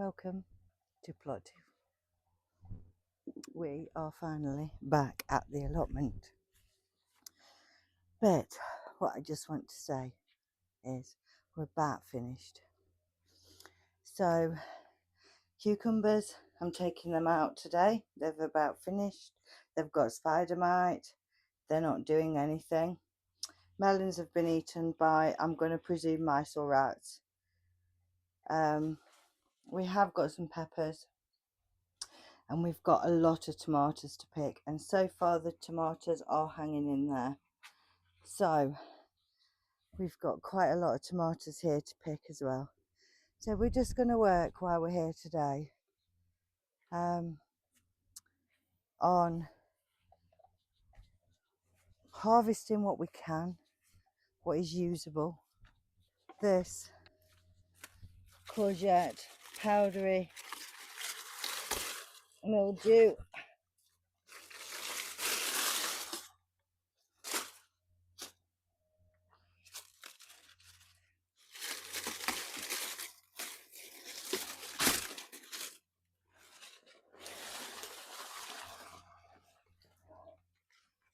Welcome to plot 2. We are finally back at the allotment. But what I just want to say is we're about finished. So cucumbers, I'm taking them out today. They've about finished. They've got spider mite. They're not doing anything. Melons have been eaten by, I'm going to presume, mice or rats. We have got some peppers. And we've got a lot of tomatoes to pick, and so far the tomatoes are hanging in there. So we've got quite a lot of tomatoes here to pick as well. So we're just going to work while we're here today on harvesting what we can, what is usable. This courgette, powdery mildew.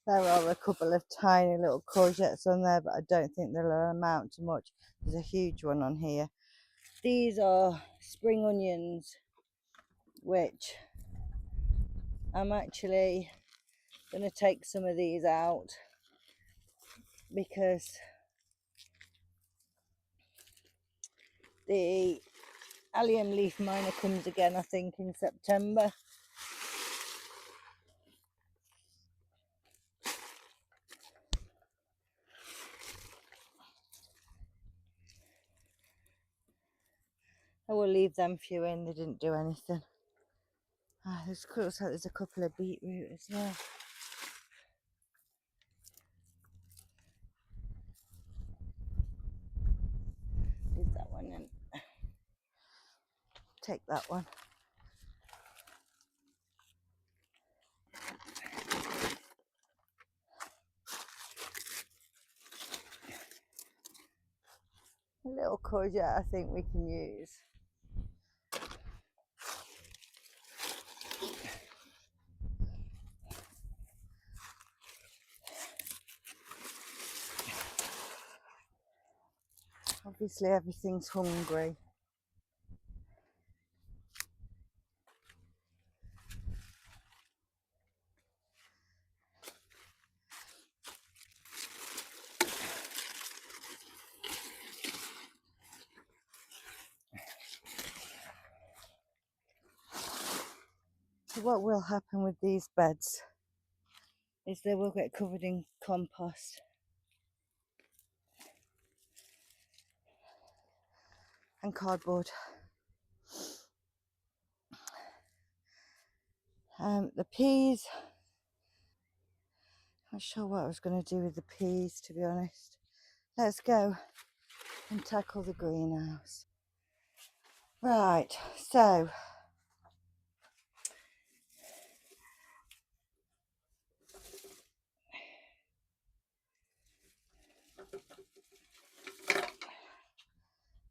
There are a couple of tiny little courgettes on there, but I don't think they'll amount to much. There's a huge one on here. These are spring onions, which I'm actually going to take some of these out because the allium leaf miner comes again, I think, in September. I will leave them few in, they didn't do anything. Looks like there's a couple of beetroot as well. Leave that one in. Take that one. A little courgette I think we can use. Obviously everything's hungry. So what will happen with these beds is they will get covered in compost. And cardboard. The peas, not sure what I was going to do with the peas, to be honest. Let's go and tackle the greenhouse. Right, so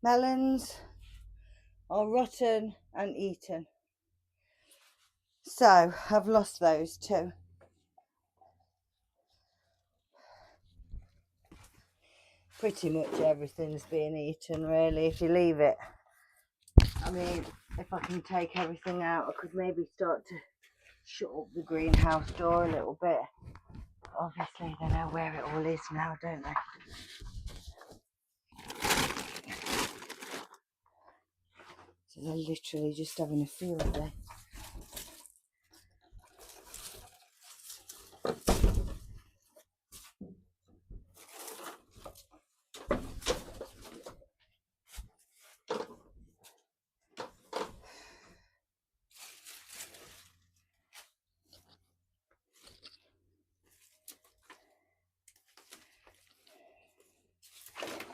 melons are rotten and eaten. So I've lost those too. Pretty much everything's being eaten, really, if you leave it. I mean, if I can take everything out, I could maybe start to shut up the greenhouse door a little bit. But obviously they know where it all is now, don't they? So they're literally just having a field day.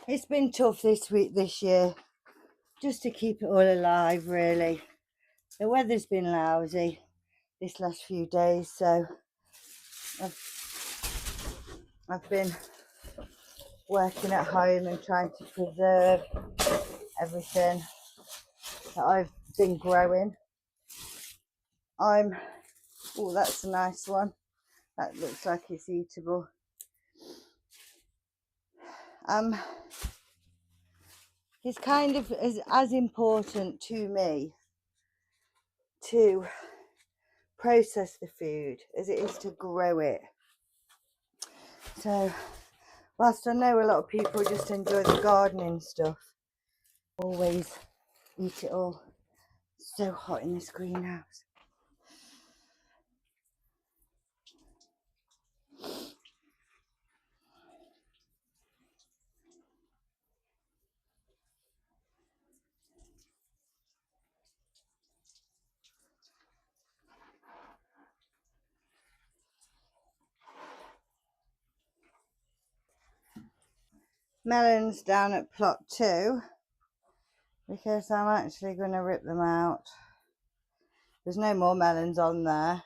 It's been tough this year, just to keep it all alive, really. The weather's been lousy this last few days, so I've been working at home and trying to preserve everything that I've been growing. Oh, that's a nice one. That looks like it's eatable. It's kind of as important to me to process the food as it is to grow it. So whilst I know a lot of people just enjoy the gardening stuff, always eat it all. It's so hot in this greenhouse. Melons down at plot 2 because I'm actually going to rip them out. There's no more melons on there,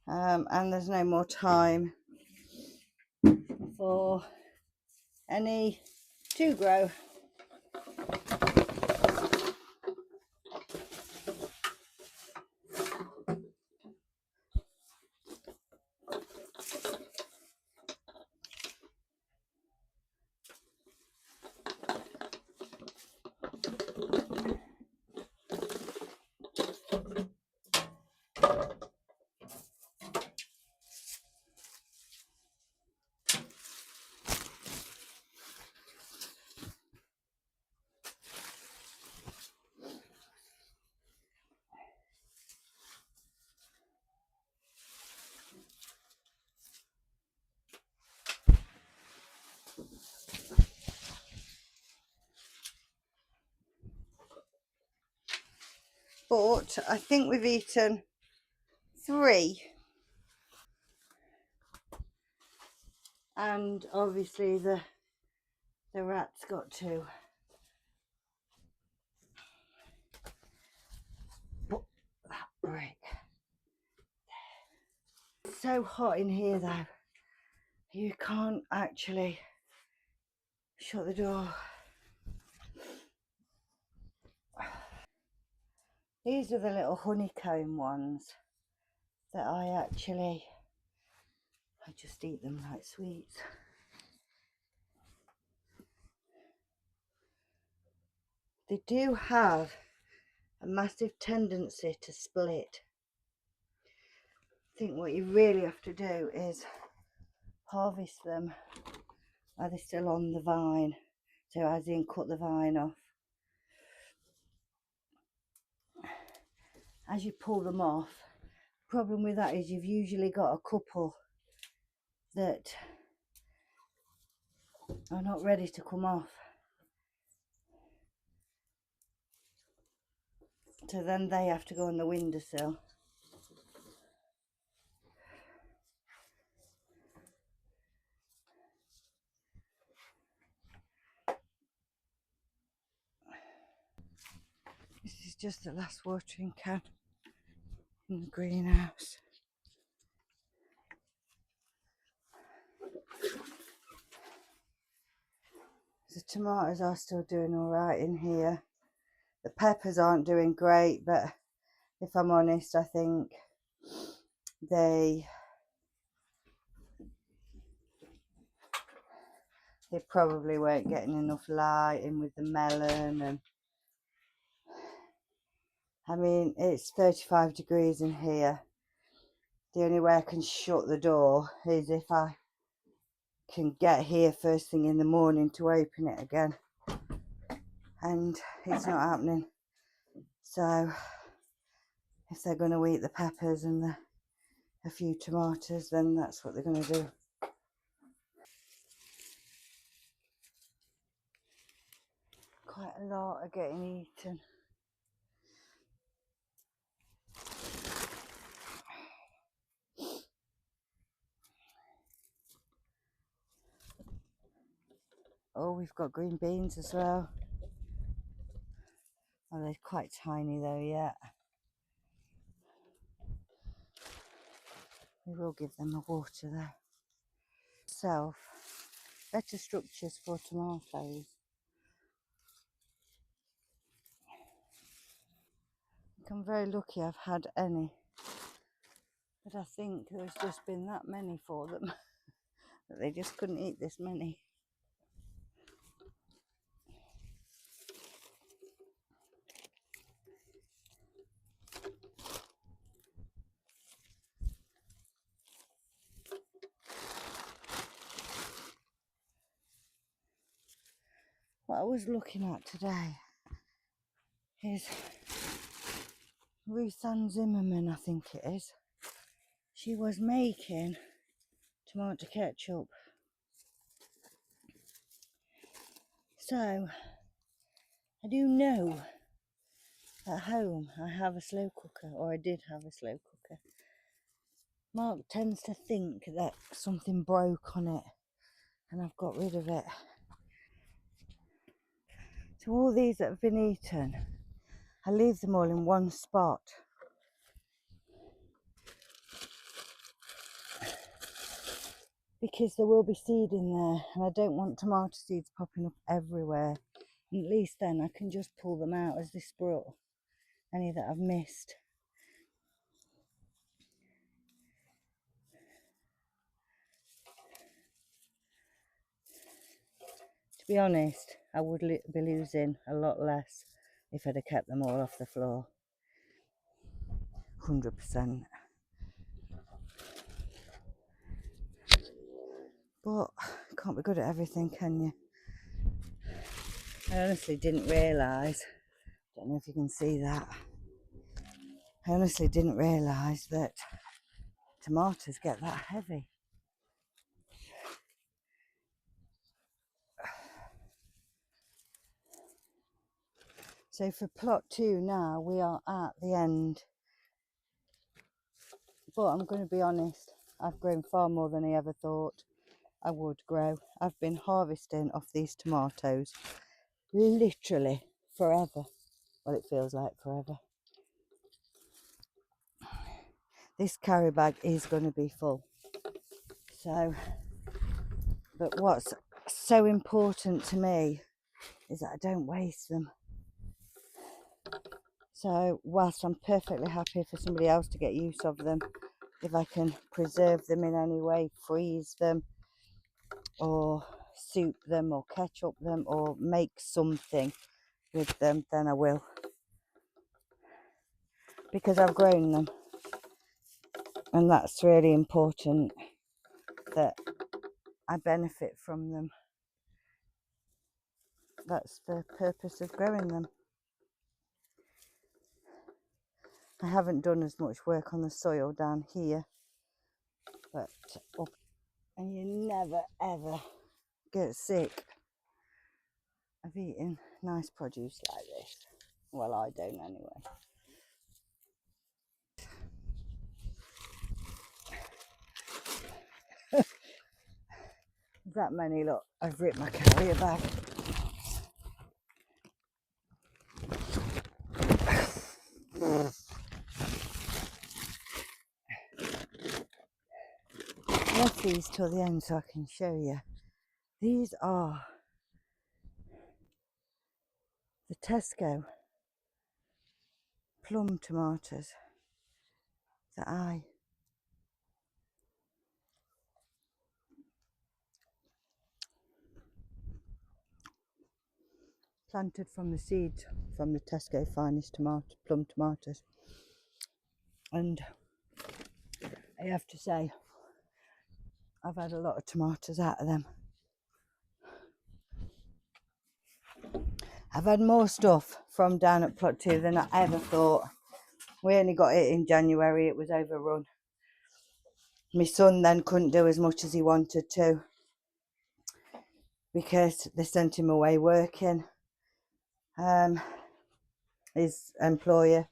and there's no more time for any to grow. But I think we've eaten 3, and obviously the rats got 2. But that brick. It's so hot in here though, you can't actually shut the door. These are the little honeycomb ones that I just eat them like sweets. They do have a massive tendency to split. I think what you really have to do is harvest them while they're still on the vine, so as in cut the vine off. As you pull them off, the problem with that is you've usually got a couple that are not ready to come off, so then they have to go on the windowsill. This is just the last watering can in the greenhouse. The tomatoes are still doing all right in here. The peppers aren't doing great, but if I'm honest, I think they probably weren't getting enough light in with the melon. And I mean, it's 35 degrees in here. The only way I can shut the door is if I can get here first thing in the morning to open it again, and it's not happening. So if they're going to eat the peppers and a few tomatoes, then that's what they're going to do. Quite a lot are getting eaten. Oh, we've got green beans as well. Oh, they're quite tiny though yet. We will give them a water there. Better structures for tomatoes. I'm very lucky I've had any, but I think there's just been that many for them that they just couldn't eat this many. What I was looking at today is Ruth Ann Zimmerman, I think it is. She was making tomato ketchup. So I do know at home I have a slow cooker, or I did have a slow cooker. Mark tends to think that something broke on it and I've got rid of it. So all these that have been eaten, I leave them all in one spot. Because there will be seed in there and I don't want tomato seeds popping up everywhere. And at least then I can just pull them out as they sprout, any that I've missed. To be honest, I would be losing a lot less if I'd have kept them all off the floor. 100%. But can't be good at everything, can you? I honestly didn't realise, don't know if you can see that, I honestly didn't realise that tomatoes get that heavy. So for plot 2 now, we are at the end. But I'm going to be honest, I've grown far more than I ever thought I would grow. I've been harvesting off these tomatoes literally forever. Well, it feels like forever. This carry bag is going to be full. So, but what's so important to me is that I don't waste them. So whilst I'm perfectly happy for somebody else to get use of them, if I can preserve them in any way, freeze them or soup them or ketchup them or make something with them, then I will, because I've grown them, and that's really important that I benefit from them. That's the purpose of growing them. I haven't done as much work on the soil down here, but up, and you never ever get sick of eating nice produce like this. Well, I don't anyway. That many, look, I've ripped my carrier bag. Left these till the end so I can show you. These are the Tesco plum tomatoes that I planted from the seeds from the Tesco finest plum tomatoes. And I have to say, I've had a lot of tomatoes out of them. I've had more stuff from down at plot 2 than I ever thought. We only got it in January, it was overrun. My son then couldn't do as much as he wanted to because they sent him away working. His employer.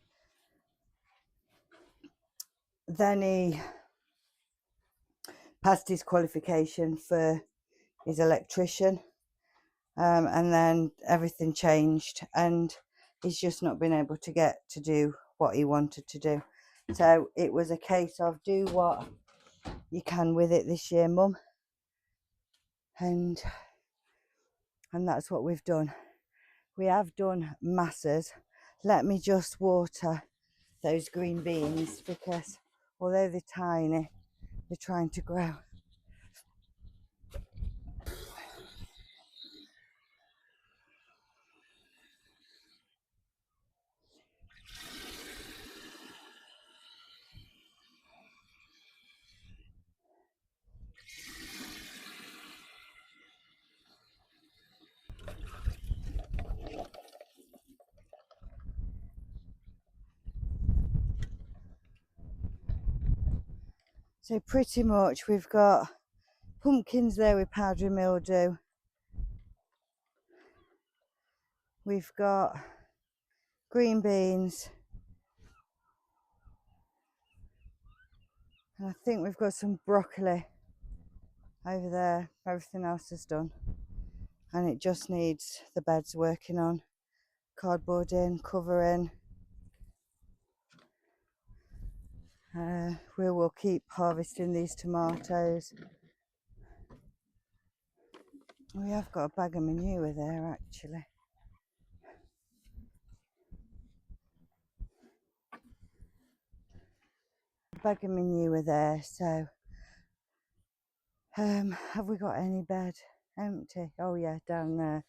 Then he passed his qualification for his electrician, and then everything changed and he's just not been able to get to do what he wanted to do. So it was a case of do what you can with it this year, Mum, and that's what we've done. We have done masses. Let me just water those green beans, because although they're tiny, they're trying to grow. So pretty much we've got pumpkins there with powdery mildew. We've got green beans. And I think we've got some broccoli over there. Everything else is done. And it just needs the beds working on. Cardboard in, cover in. We will keep harvesting these tomatoes. We have got a bag of manure there actually. Bag of manure there, so have we got any bed empty? Oh yeah, down there.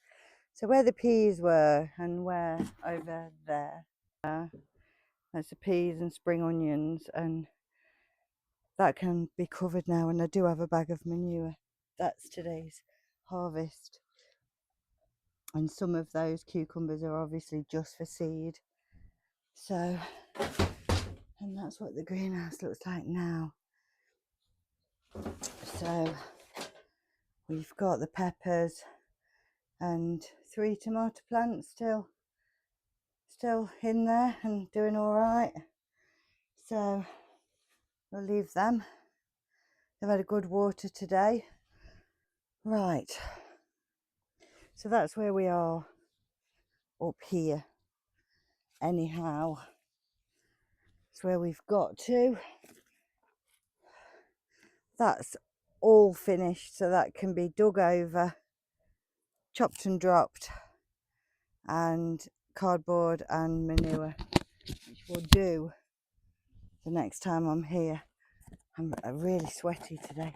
So where the peas were and where over there, there's the peas and spring onions, and that can be covered now. And I do have a bag of manure. That's today's harvest. And some of those cucumbers are obviously just for seed. So, and that's what the greenhouse looks like now. So we've got the peppers and 3 tomato plants still in there and doing all right. So we'll leave them. They've had a good water today. Right. So that's where we are up here. Anyhow, it's where we've got to. That's all finished, so that can be dug over, chopped and dropped, and cardboard and manure, which we'll do the next time I'm here. I'm really sweaty today.